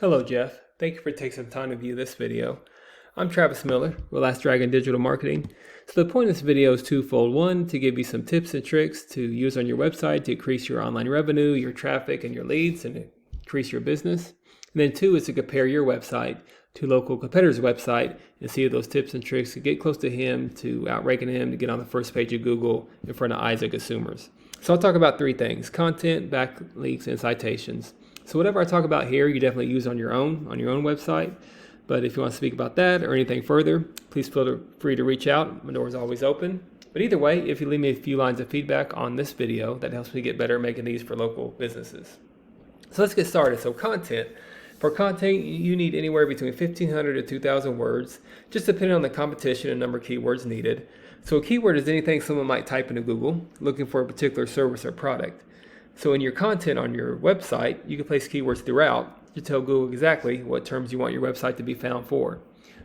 Hello, Jeff. Thank you for taking some time to view this video. I'm Travis Miller with Last Dragon Digital Marketing. So the point of this video is twofold. One, to give you some tips and tricks to use on your website to increase your online revenue, your traffic, and your leads, and increase your business. And then two is to compare your website to local competitor's website and see if those tips and tricks to get close to him, to outranking him, to get on the first page of Google in front of eyes of consumers. So I'll talk about three things: content, backlinks, and citations. So whatever I talk about here, you definitely use on your own website. But if you want to speak about that or anything further, please feel free to reach out. My door is always open. But either way, if you leave me a few lines of feedback on this video, that helps me get better at making these for local businesses. So let's get started. So content. For content, you need anywhere between 1,500 to 2,000 words, just depending on the competition and number of keywords needed. So a keyword is anything someone might type into Google looking for a particular service or product. So in your content on your website, you can place keywords throughout to tell Google exactly what terms you want your website to be found for.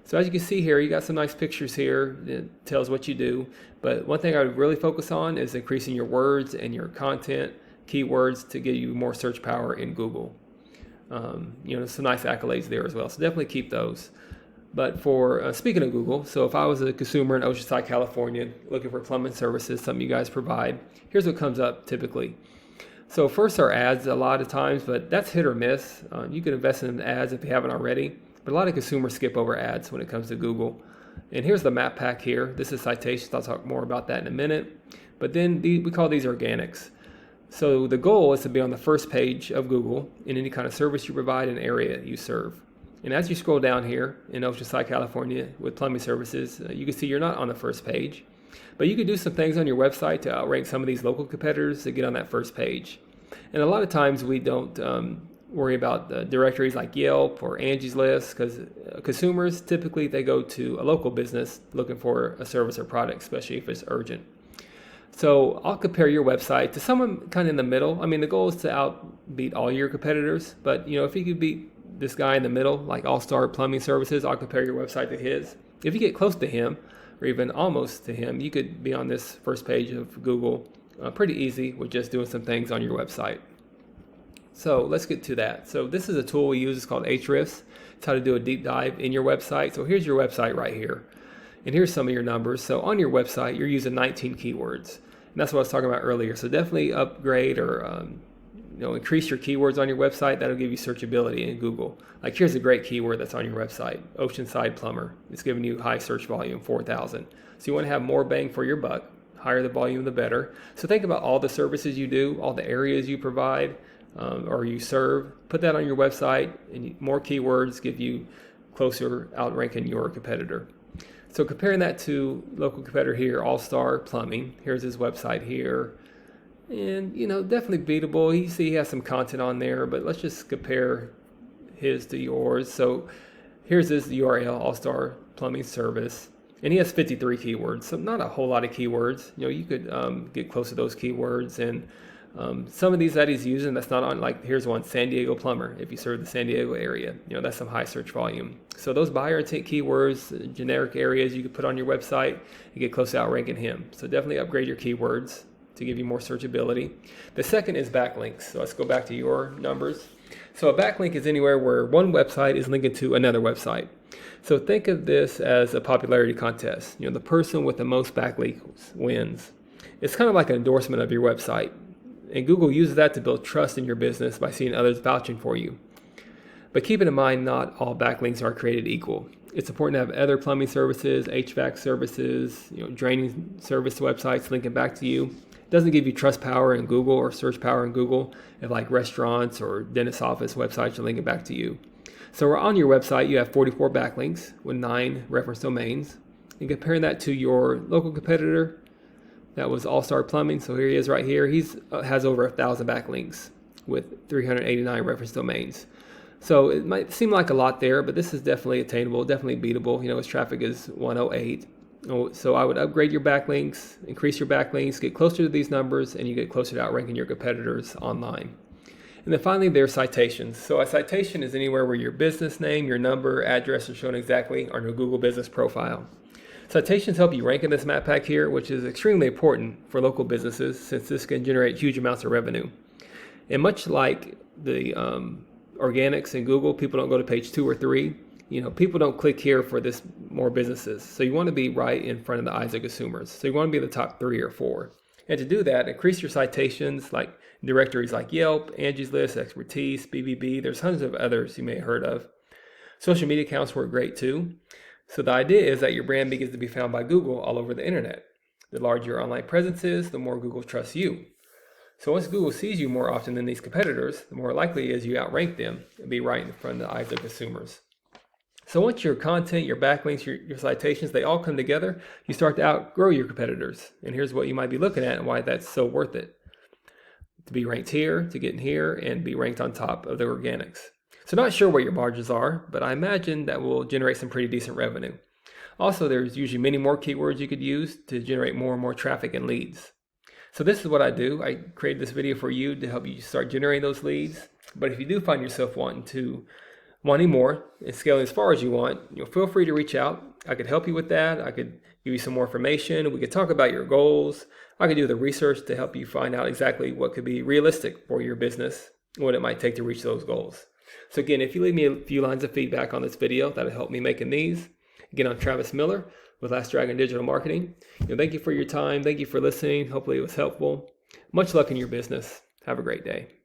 So as you can see here, you got some nice pictures here. It tells what you do. But one thing I would really focus on is increasing your words and your content keywords to give you more search power in Google. Some nice accolades there as well. So definitely keep those. But for speaking of Google, so if I was a consumer in Oceanside, California, looking for plumbing services, something you guys provide, here's what comes up typically. So first are ads a lot of times, but that's hit or miss. You can invest in ads if you haven't already, but a lot of consumers skip over ads when it comes to Google. And here's the map pack here. This is citations. I'll talk more about that in a minute. But then we call these organics. So the goal is to be on the first page of Google in any kind of service you provide and area you serve. And as you scroll down here in Oceanside, California with plumbing services, you can see you're not on the first page. But you can do some things on your website to outrank some of these local competitors to get on that first page. And a lot of times we don't worry about directories like Yelp or Angie's List, because consumers typically they go to a local business looking for a service or product, especially if it's urgent. So I'll compare your website to someone kind of in the middle. I mean, the goal is to outbeat all your competitors, but if you could beat this guy in the middle, like All Star Plumbing Services, I'll compare your website to his. If you get close to him, or even almost to him, you could be on this first page of Google pretty easy with just doing some things on your website. So let's get to that. So this is a tool we use. It's called Ahrefs. It's how to do a deep dive in your website. So here's your website right here. And here's some of your numbers. So on your website, you're using 19 keywords. And that's what I was talking about earlier. So definitely upgrade or increase your keywords on your website. That'll give you searchability in Google. Like here's a great keyword that's on your website: oceanside plumber. It's giving you high search volume, 4,000. So you want to have more bang for your buck. Higher the volume, the better. So think about all the services you do, all the areas you provide or you serve. Put that on your website, and more keywords give you closer outranking your competitor. So comparing that to local competitor here, All Star Plumbing. Here's his website here. And, definitely beatable. You see he has some content on there, but let's just compare his to yours. So here's his URL, All Star Plumbing Service. And he has 53 keywords, so not a whole lot of keywords. You could get close to those keywords. And some of these that he's using, that's not on, like here's one, San Diego Plumber. If you serve the San Diego area, that's some high search volume. So those buyer intent keywords, generic areas you could put on your website and get close to outranking him. So definitely upgrade your keywords to give you more searchability. The second is backlinks. So let's go back to your numbers. So a backlink is anywhere where one website is linking to another website. So think of this as a popularity contest. The person with the most backlinks wins. It's kind of like an endorsement of your website. And Google uses that to build trust in your business by seeing others vouching for you. But keep in mind, not all backlinks are created equal. It's important to have other plumbing services, HVAC services, draining service websites linking back to you. It doesn't give you trust power in Google or search power in Google if like restaurants or dentist office websites are linking back to you. So on your website, you have 44 backlinks with 9 reference domains. And comparing that to your local competitor, that was All Star Plumbing. So here he is right here. He has over 1,000 backlinks with 389 reference domains. So it might seem like a lot there, but this is definitely attainable, definitely beatable. His traffic is 108. So I would upgrade your backlinks, increase your backlinks, get closer to these numbers, and you get closer to outranking your competitors online. And then finally, there's citations. So a citation is anywhere where your business name, your number, address are shown exactly on your Google business profile. Citations help you rank in this map pack here, which is extremely important for local businesses since this can generate huge amounts of revenue. And much like the organics in Google, people don't go to page 2 or 3. People don't click here for this more businesses. So you want to be right in front of the eyes of consumers. So you want to be in the top 3 or 4. And to do that, increase your citations like directories like Yelp, Angie's List, Expertise, BBB. There's tons of others you may have heard of. Social media accounts work great too. So the idea is that your brand begins to be found by Google all over the internet. The larger your online presence is, the more Google trusts you. So once Google sees you more often than these competitors, the more likely it is you outrank them and be right in front of the eyes of consumers. So once your content, your backlinks, your citations, they all come together, you start to outgrow your competitors. And here's what you might be looking at and why that's so worth it. To be ranked here, to get in here, and be ranked on top of the organics. So not sure what your margins are, but I imagine that will generate some pretty decent revenue. Also, there's usually many more keywords you could use to generate more and more traffic and leads. So this is what I do. I created this video for you to help you start generating those leads. But if you do find yourself wanting more and scaling as far as you want, feel free to reach out. I could help you with that. I could give you some more information. We could talk about your goals. I could do the research to help you find out exactly what could be realistic for your business, what it might take to reach those goals. So again, if you leave me a few lines of feedback on this video, that'll help me making these. Again, I'm Travis Miller with Last Dragon Digital Marketing. Thank you for your time. Thank you for listening. Hopefully it was helpful. Much luck in your business. Have a great day.